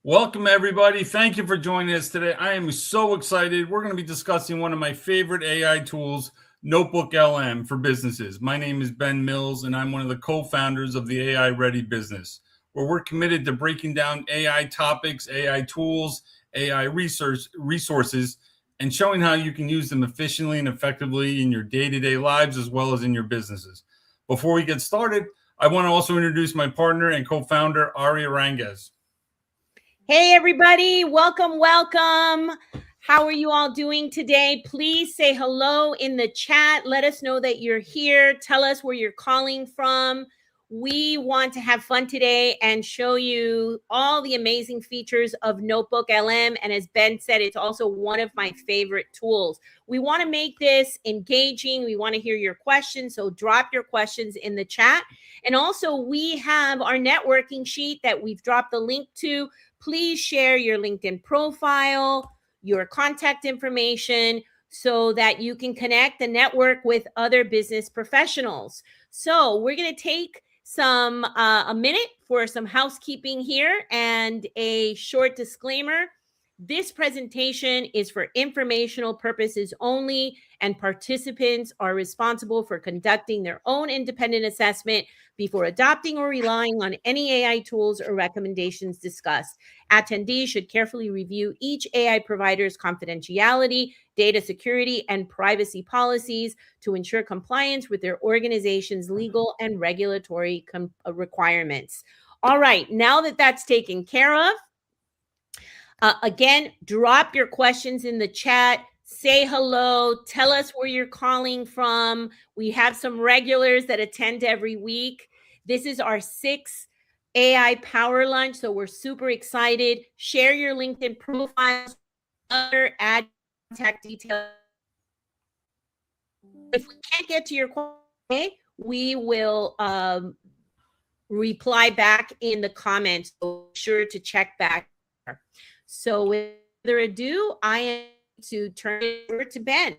Welcome, everybody. Thank you for joining us today. I am so excited. We're going to be discussing one of my favorite AI tools, NotebookLM for businesses. My name is Ben Mills, and I'm one of the co-founders of the AI Ready business, where we're committed to breaking down AI topics, AI tools, AI resources, and showing how you can use them efficiently and effectively in your day-to-day lives as well as in your businesses. Before we get started, I want to also introduce my partner and co-founder, Ari Aranguez. Hey, everybody. Welcome. How are you all doing today? Please say hello in the chat. Let us know that you're here. Tell us where you're calling from. We want to have fun today and show you all the amazing features of NotebookLM. And as Ben said, it's also one of my favorite tools. We want to make this engaging. We want to hear your questions. So drop your questions in the chat. And also, we have our networking sheet that we've dropped the link to. Please share your LinkedIn profile, your contact information, so that you can connect and network with other business professionals. So we're going to take a minute for some housekeeping here and a short disclaimer. This presentation is for informational purposes only, and participants are responsible for conducting their own independent assessment before adopting or relying on any AI tools or recommendations discussed. Attendees should carefully review each AI provider's confidentiality, data security, and privacy policies to ensure compliance with their organization's legal and regulatory requirements. All right, now that that's taken care of, again, drop your questions in the chat. Say hello. Tell us where you're calling from. We have some regulars that attend every week. This is our 6th AI Power Lunch, so we're super excited. Share your LinkedIn profiles, other add contact details. If we can't get to your question, we will reply back in the comments. So be sure to check back. So without further ado, I am to turn it over to Ben.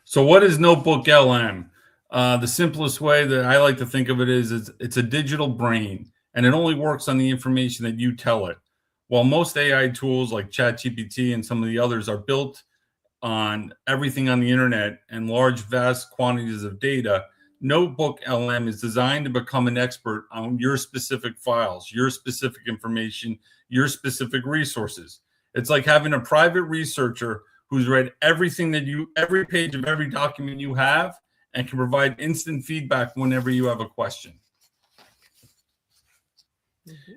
So what is NotebookLM? The simplest way that I like to think of it is it's a digital brain, and it only works on the information that you tell it. While most AI tools like ChatGPT and some of the others are built on everything on the internet and large, vast quantities of data, NotebookLM is designed to become an expert on your specific files, your specific information, your specific resources. It's like having a private researcher who's read everything every page of every document you have and can provide instant feedback whenever you have a question.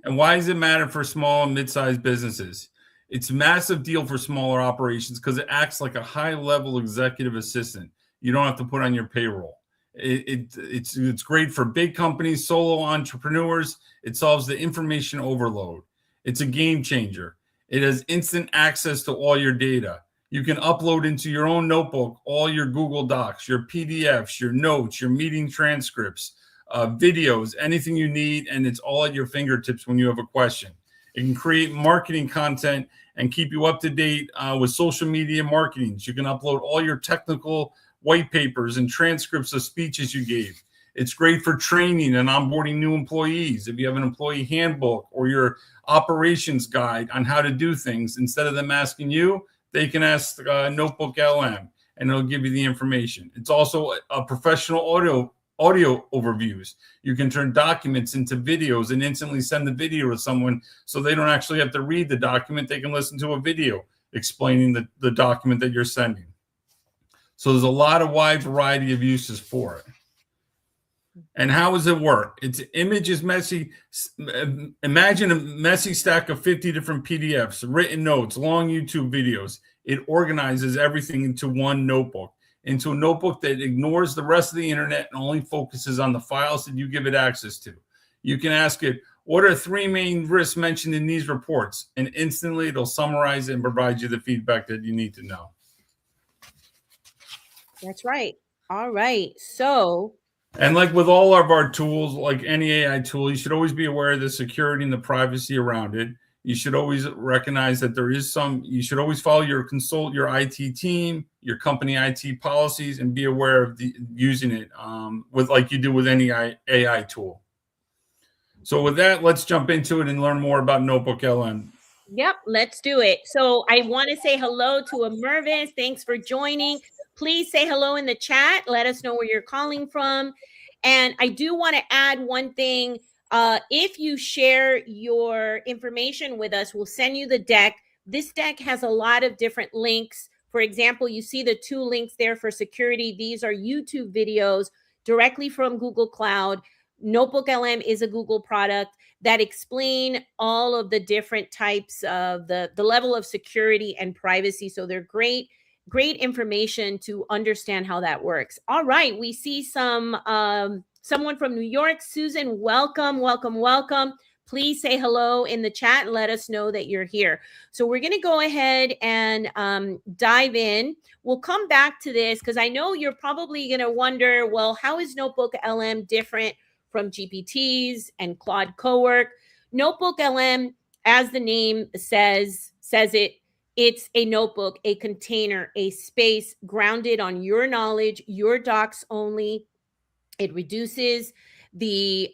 And why does it matter for small and mid-sized businesses? It's a massive deal for smaller operations because it acts like a high-level executive assistant you don't have to put on your payroll. It's great for big companies, solo entrepreneurs. It solves the information overload. It's a game changer. It has instant access to all your data. You can upload into your own notebook all your Google Docs, your PDFs, your notes, your meeting transcripts, videos, anything you need, and it's all at your fingertips when you have a question. It can create marketing content and keep you up to date with social media marketing. You can upload all your technical white papers and transcripts of speeches you gave. It's great for training and onboarding new employees. If you have an employee handbook or your operations guide on how to do things, instead of them asking you, they can ask NotebookLM and it'll give you the information. It's also a professional audio overviews. You can turn documents into videos and instantly send the video to someone so they don't actually have to read the document. They can listen to a video explaining the document that you're sending. So there's a wide variety of uses for it. And how does it work? Its image is messy. Imagine a messy stack of 50 different PDFs, written notes, long YouTube videos. It organizes everything into one notebook, into a notebook that ignores the rest of the internet and only focuses on the files that you give it access to. You can ask it, what are 3 main risks mentioned in these reports? And instantly it'll summarize it and provide you the feedback that you need to know. That's right. All right. So, and like with all of our tools, like any AI tool, you should always be aware of the security and the privacy around it. You should always recognize that you should always follow your IT team, your company IT policies, and be aware of using it like you do with any AI tool. So with that, let's jump into it and learn more about NotebookLM. Yep, let's do it. So I want to say hello to Mervis. Thanks for joining. Please say hello in the chat. Let us know where you're calling from. And I do want to add one thing. If you share your information with us, we'll send you the deck. This deck has a lot of different links. For example, you see the 2 links there for security. These are YouTube videos directly from Google Cloud. NotebookLM is a Google product that explain all of the different types of the level of security and privacy. So they're great information to understand how that works. All right, we see someone from New York. Susan, welcome. Please say hello in the chat and let us know that you're here. So we're going to go ahead and dive in. We'll come back to this because I know you're probably going to wonder, well, how is NotebookLM different from GPTs and Claude Cowork? NotebookLM, as the name says it, it's a notebook, a container, a space grounded on your knowledge, your docs only. It reduces the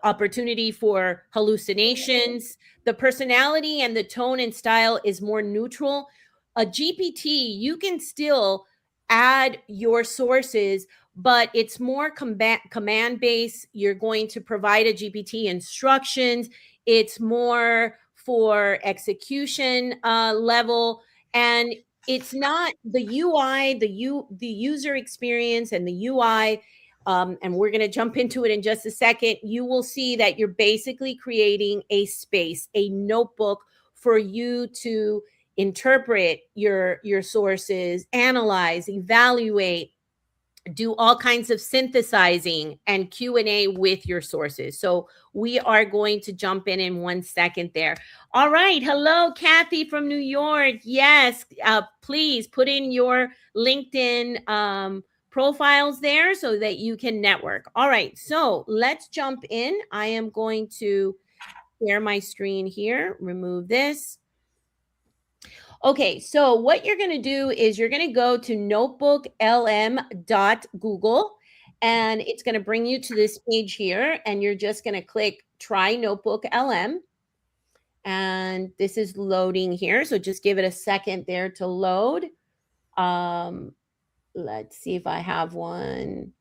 opportunity for hallucinations. The personality and the tone and style is more neutral. A GPT, you can still add your sources, but it's more command based. You're going to provide a GPT instructions. It's more for execution level, and it's not the UI, the user experience and the UI. And we're going to jump into it in just a second. You will see that you're basically creating a space, a notebook for you to interpret your sources, analyze, evaluate, do all kinds of synthesizing and Q&A with your sources. So we are going to jump in 1 second there. All right. Hello, Kathy from New York. Yes. Please put in your LinkedIn profiles there so that you can network. All right. So let's jump in. I am going to share my screen here, remove this. Okay, so what you're going to do is you're going to go to notebooklm.google, and it's going to bring you to this page here, and you're just going to click try NotebookLM. And this is loading here, so just give it a second there to load. Let's see if I have one.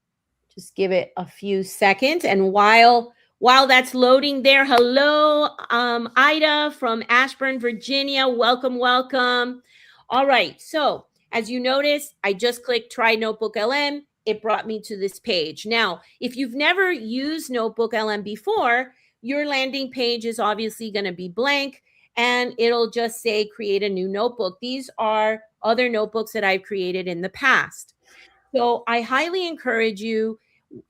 Just give it a few seconds, and while that's loading there, hello, Ida from Ashburn, Virginia. Welcome. All right. So as you notice, I just clicked try NotebookLM. It brought me to this page. Now, if you've never used NotebookLM before, your landing page is obviously going to be blank, and it'll just say create a new notebook. These are other notebooks that I've created in the past. So I highly encourage you,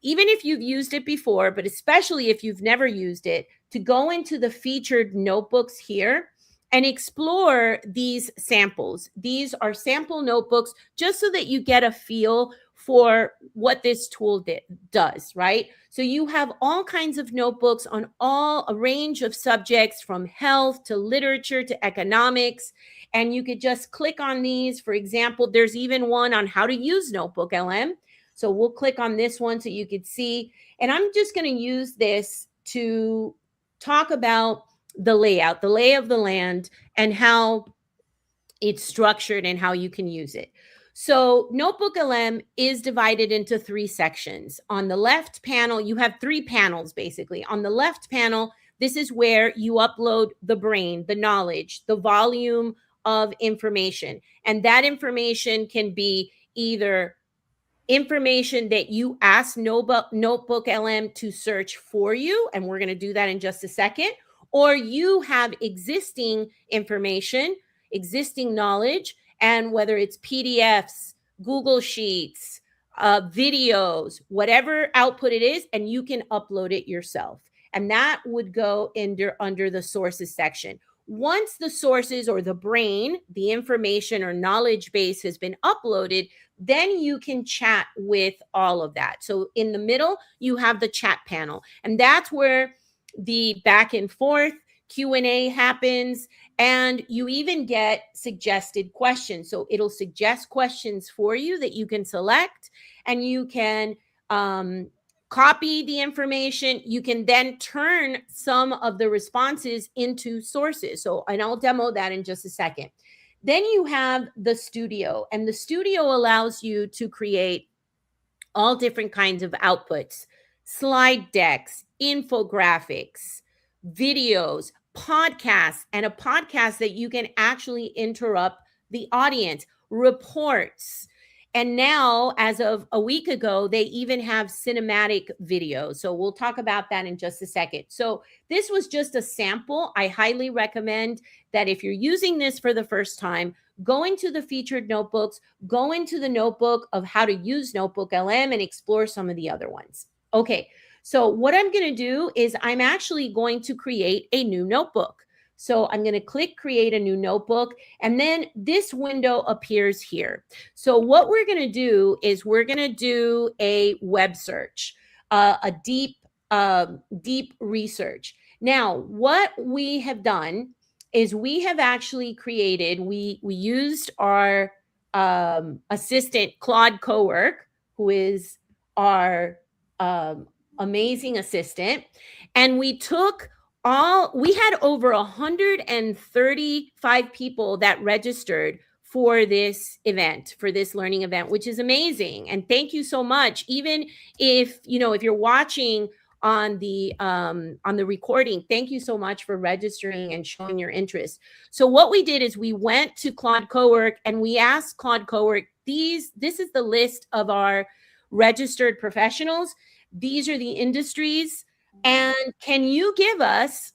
even if you've used it before, but especially if you've never used it, to go into the featured notebooks here and explore these samples. These are sample notebooks just so that you get a feel for what this tool does, right? So you have all kinds of notebooks on a range of subjects, from health to literature to economics. And you could just click on these. For example, there's even one on how to use NotebookLM. So we'll click on this one so you could see. And I'm just going to use this to talk about the layout, the lay of the land, and how it's structured and how you can use it. So NotebookLM is divided into 3 sections. On the left panel, you have 3 panels, basically. On the left panel, this is where you upload the brain, the knowledge, the volume of information. And that information can be either information that you ask NotebookLM to search for you, and we're going to do that in just a second, or you have existing information, existing knowledge, and whether it's PDFs, Google Sheets, videos, whatever output it is, and you can upload it yourself. And that would go under the sources section. Once the sources or the brain, the information or knowledge base has been uploaded, then you can chat with all of that. So in the middle, you have the chat panel, and that's where the back and forth Q&A happens, and you even get suggested questions. So it'll suggest questions for you that you can select, and you can copy the information. You can then turn some of the responses into sources. So, and I'll demo that in just a second. Then you have the studio, and the studio allows you to create all different kinds of outputs, slide decks, infographics, videos, podcasts, and a podcast that you can actually interrupt the audience, reports. And now, as of a week ago, they even have cinematic videos. So we'll talk about that in just a second. So this was just a sample. I highly recommend that if you're using this for the first time, go into the featured notebooks, go into the notebook of how to use NotebookLM and explore some of the other ones. Okay, so what I'm going to do is I'm actually going to create a new notebook. So I'm going to click create a new notebook, and then this window appears here. So what we're going to do is we're going to do a web search, a deep research. Now, what we have done is we have actually created, we used our assistant, Claude Cowork, who is our amazing assistant. And we had over 135 people that registered for this event, for this learning event, which is amazing. And thank you so much. Even if you're watching on the recording, thank you so much for registering and showing your interest. So what we did is we went to Claude Cowork and we asked Claude Cowork, this is the list of our registered professionals. These are the industries. And can you give us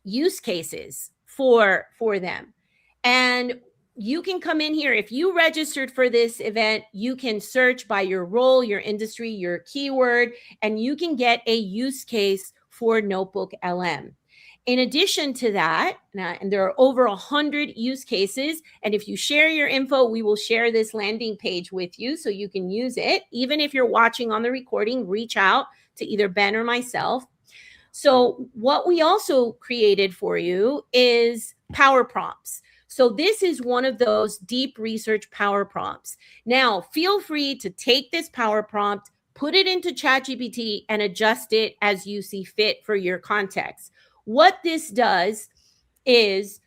use cases for them? And you can come in here. If you registered for this event, you can search by your role, your industry, your keyword, and you can get a use case for NotebookLM. In addition to that, and there are over 100 use cases, and if you share your info, we will share this landing page with you so you can use it. Even if you're watching on the recording, reach out to either Ben or myself. So what we also created for you is power prompts. So this is one of those deep research power prompts. Now, feel free to take this power prompt, put it into ChatGPT, and adjust it as you see fit for your context. What this does is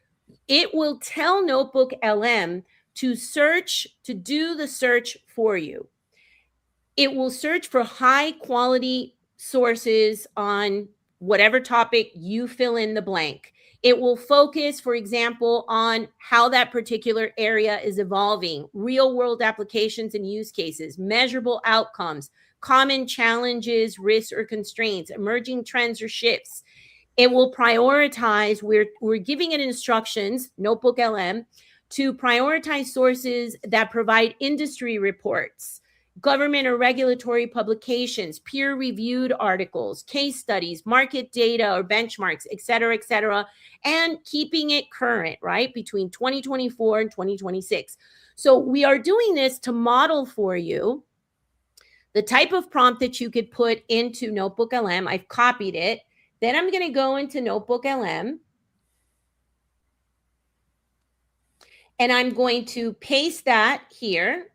it will tell NotebookLM to do the search for you. It will search for high quality sources on whatever topic you fill in the blank. It will focus, for example, on how that particular area is evolving, real world applications and use cases, measurable outcomes, common challenges, risks, or constraints, emerging trends or shifts. It will prioritize, we're giving it instructions, NotebookLM, to prioritize sources that provide industry reports, government or regulatory publications, peer-reviewed articles, case studies, market data or benchmarks, et cetera, and keeping it current, right, between 2024 and 2026. So we are doing this to model for you the type of prompt that you could put into NotebookLM. I've copied it. Then I'm going to go into NotebookLM, and I'm going to paste that here.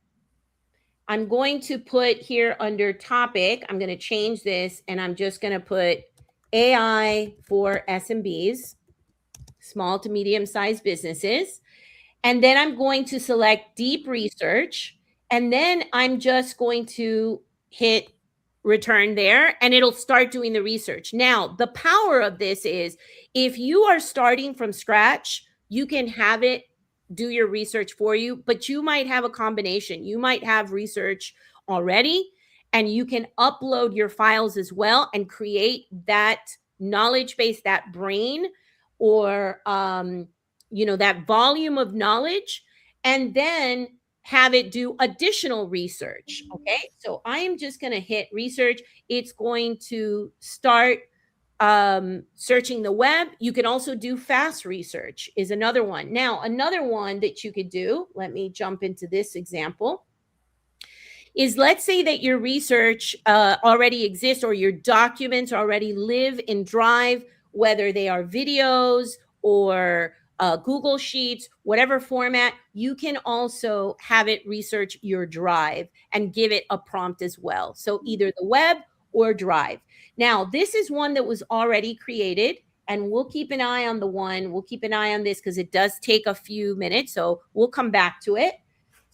I'm going to put here under topic, I'm going to change this, and I'm just going to put AI for SMBs, small to medium-sized businesses. And then I'm going to select deep research, and then I'm just going to hit return there, and it'll start doing the research. Now, the power of this is if you are starting from scratch, you can have it do your research for you, but you might have a combination. You might have research already, and you can upload your files as well and create that knowledge base, that brain, or that volume of knowledge, and then have it do additional research. Okay, so I am just going to hit research. It's going to start searching the web. You can also do fast research is another one. Now, another one that you could do, let me jump into this example, is let's say that your research already exists, or your documents already live in Drive, whether they are videos or Google Sheets, whatever format. You can also have it research your Drive and give it a prompt as well. So either the web or Drive. Now, this is one that was already created, and we'll keep an eye on we'll keep an eye on this because it does take a few minutes. So we'll come back to it.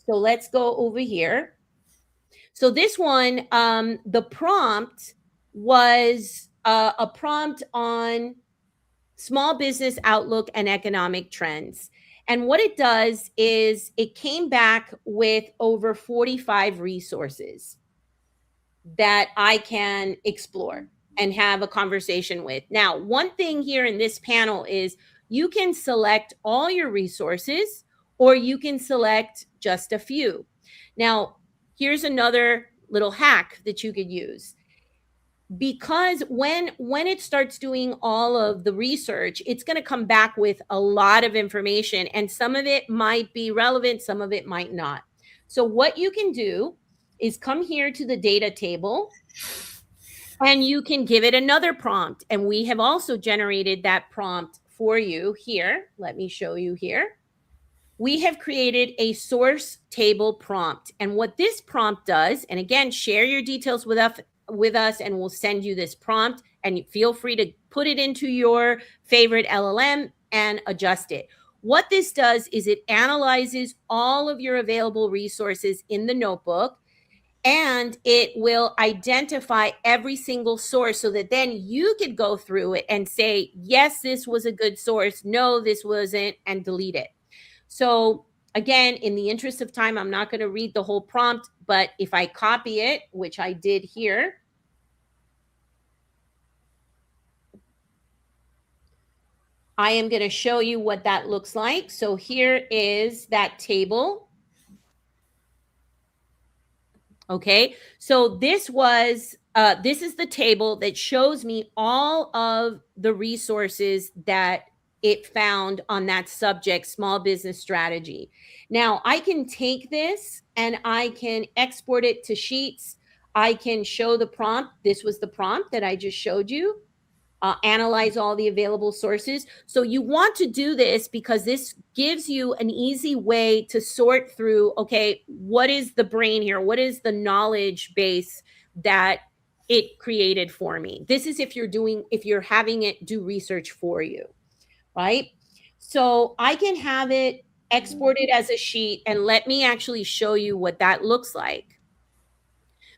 So let's go over here. So this one, the prompt was a prompt on small business outlook and economic trends. And what it does is it came back with over 45 resources that I can explore and have a conversation with. Now, one thing here in this panel is you can select all your resources or you can select just a few. Now, here's another little hack that you could use. Because when it starts doing all of the research, it's going to come back with a lot of information, and some of it might be relevant, some of it might not. So what you can do is come here to the data table and you can give it another prompt. And we have also generated that prompt for you here. Let me show you here. We have created a source table prompt. And what this prompt does, and again, share your details with us and we'll send you this prompt, and feel free to put it into your favorite LLM and adjust it. What this does is it analyzes all of your available resources in the notebook, and it will identify every single source so that then you could go through it and say, yes, this was a good source. No, this wasn't, and delete it. So again, in the interest of time, I'm not going to read the whole prompt, but if I copy it, which I did here, I am going to show you what that looks like. So here is that table. Okay, so this is the table that shows me all of the resources that it found on that subject, small business strategy. Now I can take this and I can export it to Sheets. I can show the prompt. This was the prompt that I just showed you. Analyze all the available sources. So you want to do this because this gives you an easy way to sort through, okay, what is the brain here? What is the knowledge base that it created for me? This is if you're having it do research for you, right? So I can have it exported as a sheet, and let me actually show you what that looks like.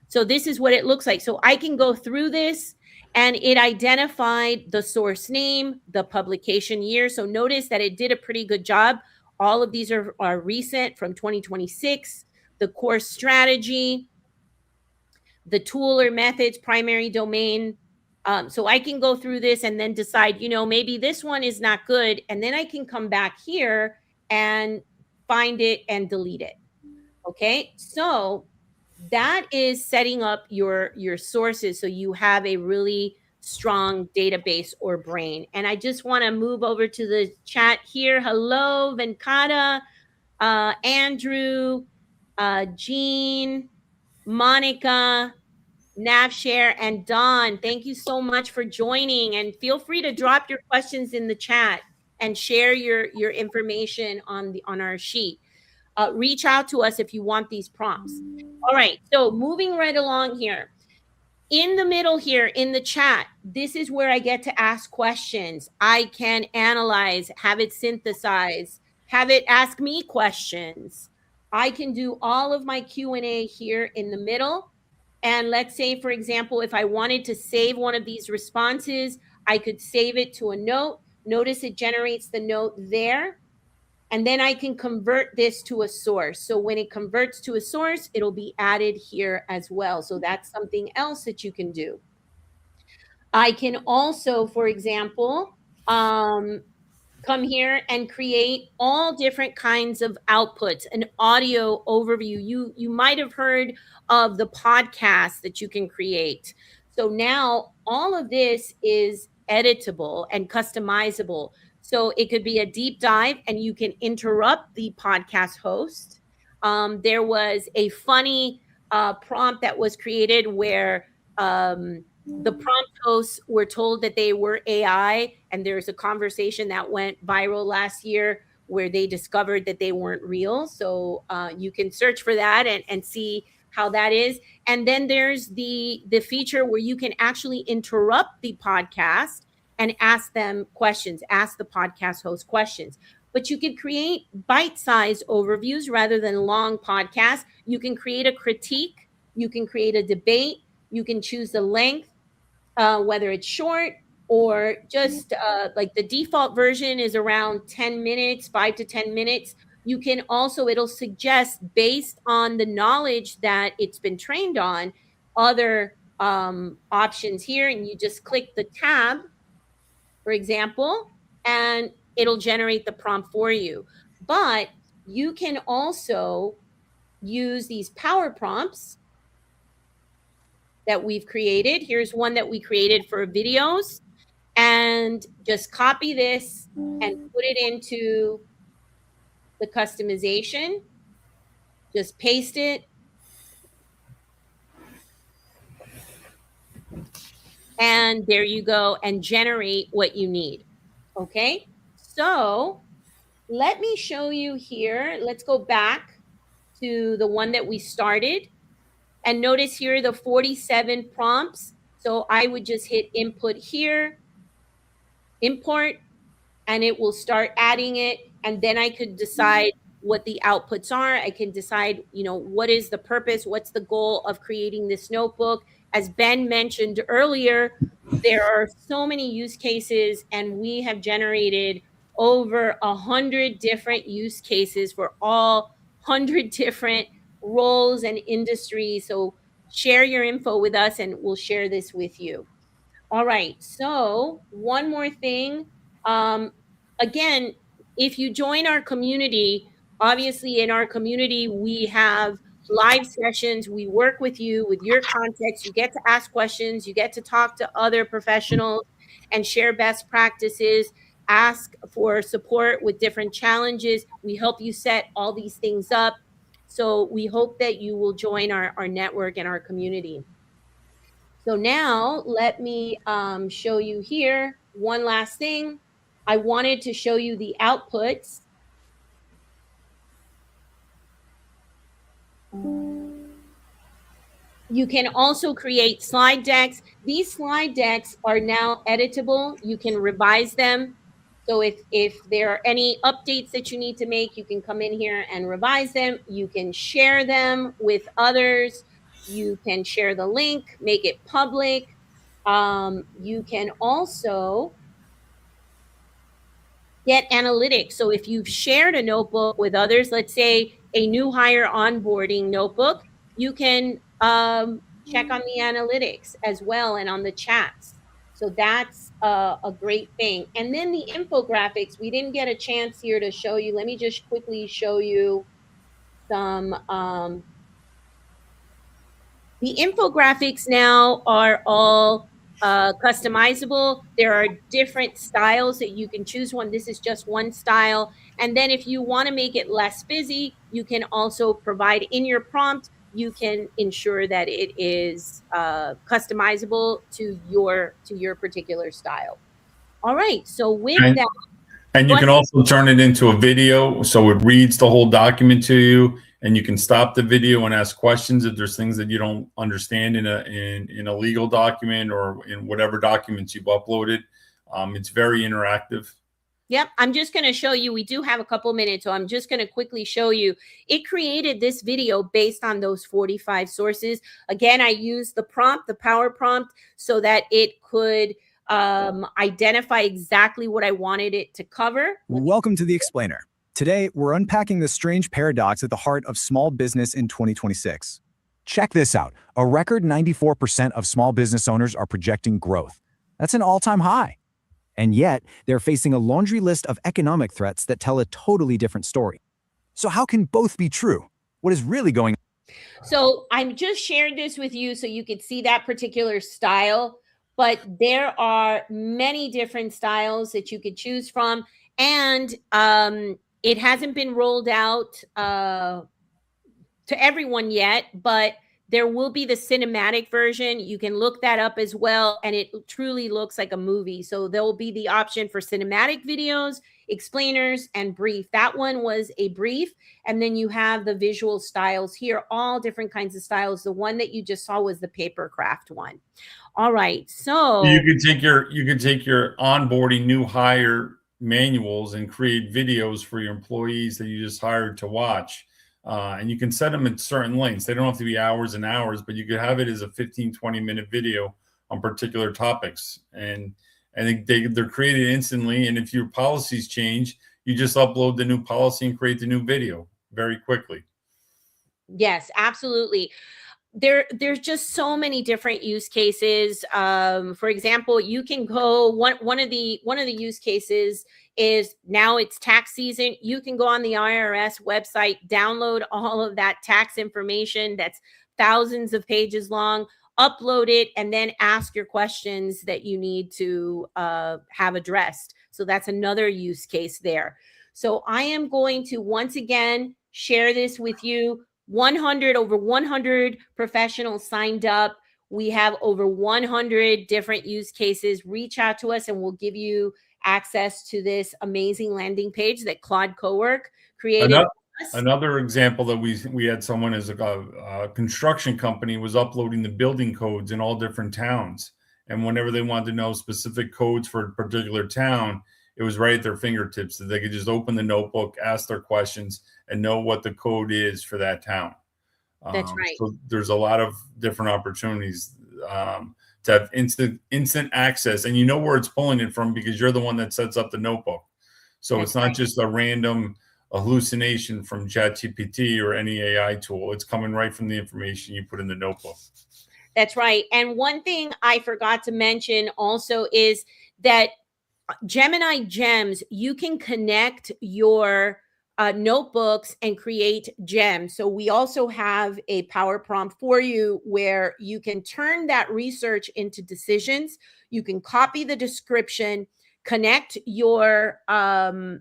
So this is what it looks like. So I can go through this, and it identified the source name, the publication year. So notice that it did a pretty good job. All of these are recent from 2026, the course strategy, the tool or methods, primary domain. So I can go through this and then decide, maybe this one is not good. And then I can come back here and find it and delete it. Okay, so that is setting up your sources so you have a really strong database or brain. And I just want to move over to the chat here. Hello, Venkata, Andrew, Jean, Monica, Navshare, and Don. Thank you so much for joining, and feel free to drop your questions in the chat and share your information on our sheet. Reach out to us if you want these prompts. All right, so moving right along here. In the middle here in the chat, this is where I get to ask questions. I can analyze, have it synthesize, have it ask me questions. I can do all of my Q&A here in the middle. And let's say, for example, if I wanted to save one of these responses, I could save it to a note. Notice it generates the note there. And then I can convert this to a source. So when it converts to a source, it'll be added here as well. So that's something else that you can do. I can also, for example, come here and create all different kinds of outputs, an audio overview. You might have heard of the podcast that you can create. So now all of this is editable and customizable. So it could be a deep dive, and you can interrupt the podcast host. There was a funny prompt that was created where the prompt hosts were told that they were AI, and there's a conversation that went viral last year where they discovered that they weren't real. So you can search for that and see how that is. And then there's the feature where you can actually interrupt the podcast and ask them questions, ask the podcast host questions. But you can create bite-sized overviews rather than long podcasts. You can create a critique, you can create a debate, you can choose the length, whether it's short or just like the default version is around 10 minutes, 5 to 10 minutes. You can also, it'll suggest based on the knowledge that it's been trained on, other options here. And you just click the tab, for example, and it'll generate the prompt for you. But you can also use these power prompts that we've created. Here's one that we created for videos, and just copy this and put it into the customization. Just paste it. And there you go, and generate what you need. Okay, so let me show you here. Let's go back to the one that we started. And notice here the 47 prompts. So I would just hit input here, import, and it will start adding it. And then I could decide what the outputs are. I can decide, what is the purpose? What's the goal of creating this notebook? As Ben mentioned earlier, there are so many use cases, and we have generated over 100 different use cases for all 100 different roles and industries. So share your info with us and we'll share this with you. All right. So one more thing. Again, if you join our community, obviously in our community, we have live sessions. We work with you with your context. You get to ask questions. You get to talk to other professionals and share best practices, ask for support with different challenges. We help you set all these things up. So we hope that you will join our network and our community. So now let me show you here one last thing. I wanted to show you the outputs. You can also create slide decks. These slide decks are now editable. You can revise them. So if there are any updates that you need to make, you can come in here and revise them. You can share them with others. You can share the link, make it public. You can also get analytics. So if you've shared a notebook with others, let's say a new hire onboarding notebook, you can check on the analytics as well and on the chats. So that's a great thing. And then the infographics, we didn't get a chance here to show you. Let me just quickly show you some. The infographics now are all customizable. There are different styles that you can choose one. This is just one style. And then if you want to make it less busy, you can also provide in your prompt, you can ensure that it is customizable to your particular style. All right. So with that. And you can also turn it into a video, so it reads the whole document to you, and you can stop the video and ask questions if there's things that you don't understand in a legal document or in whatever documents you've uploaded. It's very interactive. Yep, I'm just going to show you. We do have a couple minutes, so I'm just going to quickly show you. It created this video based on those 45 sources. Again, I used the prompt, the power prompt, so that it could identify exactly what I wanted it to cover. Welcome to The Explainer. Today, we're unpacking the strange paradox at the heart of small business in 2026. Check this out. A record 94% of small business owners are projecting growth. That's an all-time high. And yet, they're facing a laundry list of economic threats that tell a totally different story. So how can both be true? What is really going on? So I'm just sharing this with you so you could see that particular style. But there are many different styles that you could choose from. And it hasn't been rolled out to everyone yet, but There will be the cinematic version. You can look that up as well, and it truly looks like a movie. So there will be the option for cinematic videos, explainers, and brief. That one was a brief, and then you have the visual styles here, all different kinds of styles. The one that you just saw was the paper craft one. All right, so You could take your onboarding new hire manuals and create videos for your employees that you just hired to watch. And you can set them at certain lengths. They don't have to be hours and hours, but you could have it as a 15, 20-minute video on particular topics. And they're created instantly. And if your policies change, you just upload the new policy and create the new video very quickly. yes, absolutely. There's just so many different use cases. For example, you can go one of the use cases is now it's tax season. You can go on the IRS website, download all of that tax information that's thousands of pages long, upload it, and then ask your questions that you need to have addressed. So that's another use case there. So I am going to once again share this with you. Over 100 professionals signed up. We have over 100 different use cases. Reach out to us and we'll give you access to this amazing landing page that Claude Cowork created. Another example that we had someone as a construction company was uploading the building codes in all different towns. And whenever they wanted to know specific codes for a particular town, it was right at their fingertips that they could just open the notebook, ask their questions, and know what the code is for that town. That's right. So there's a lot of different opportunities to have instant access, and you know where it's pulling it from because you're the one that sets up the notebook. So it's not just a random hallucination from ChatGPT or any AI tool. It's coming right from the information you put in the notebook. That's right. And one thing I forgot to mention also is that Gemini Gems, you can connect your notebooks and create gems. So we also have a power prompt for you where you can turn that research into decisions. You can copy the description, connect your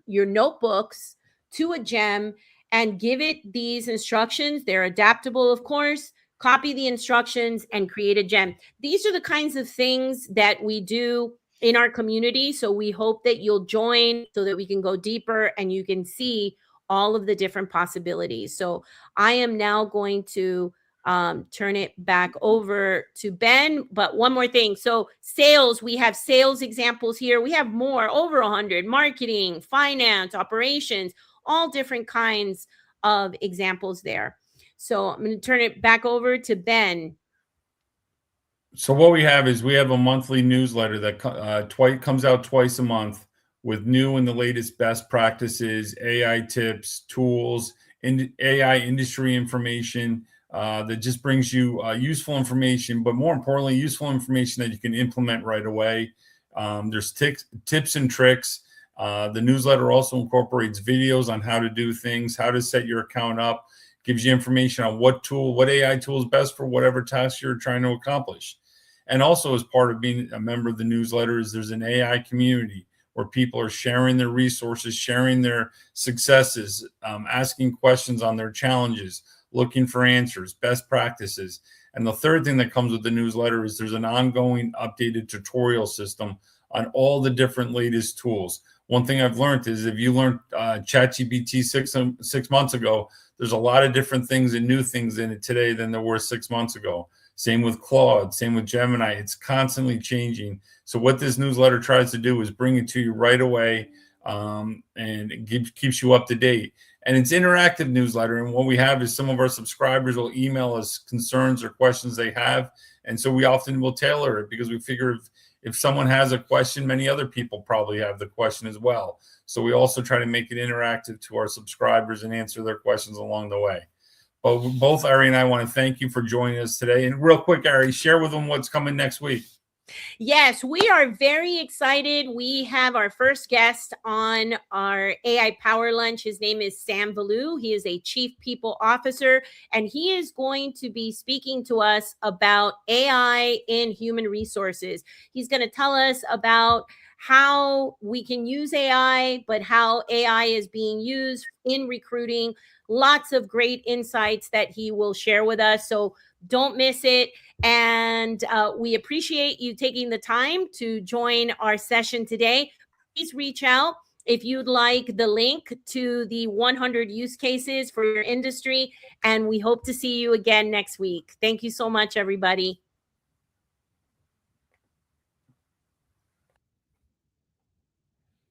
notebooks to a gem, and give it these instructions. They're adaptable, of course. Copy the instructions and create a gem. These are the kinds of things that we do in our community. So we hope that you'll join so that we can go deeper and you can see all of the different possibilities. So I am now going to turn it back over to Ben. But one more thing. So sales, we have sales examples here. We have more, over 100, marketing, finance, operations, all different kinds of examples there. So I'm going to turn it back over to Ben. So what we have is we have a monthly newsletter that comes out twice a month with new and the latest best practices, AI tips, tools, AI industry information that just brings you useful information, but more importantly, useful information that you can implement right away. There's tips and tricks. The newsletter also incorporates videos on how to do things, how to set your account up, gives you information on what AI tool is best for whatever task you're trying to accomplish. And also, as part of being a member of the newsletter, there's an AI community where people are sharing their resources, sharing their successes, asking questions on their challenges, looking for answers, best practices. And the third thing that comes with the newsletter is there's an ongoing updated tutorial system on all the different latest tools. One thing I've learned is if you learned ChatGPT 6 months ago, there's a lot of different things and new things in it today than there were 6 months ago. Same with Claude, same with Gemini. It's constantly changing. So what this newsletter tries to do is bring it to you right away, and it keeps you up to date. And it's interactive newsletter. And what we have is some of our subscribers will email us concerns or questions they have. And so we often will tailor it because we figure if someone has a question, many other people probably have the question as well. So we also try to make it interactive to our subscribers and answer their questions along the way. But both Ari and I want to thank you for joining us today. And real quick, Ari, share with them what's coming next week. Yes, we are very excited. We have our first guest on our AI Power Lunch. His name is Sam Valou. He is a Chief People Officer, and he is going to be speaking to us about AI in human resources. He's going to tell us about how we can use AI, but how AI is being used in recruiting. Lots of great insights that he will share with us. So Don't miss it. And we appreciate you taking the time to join our session today. Please reach out if you'd like the link to the 100 use cases for your industry. And we hope to see you again next week. Thank you so much, everybody.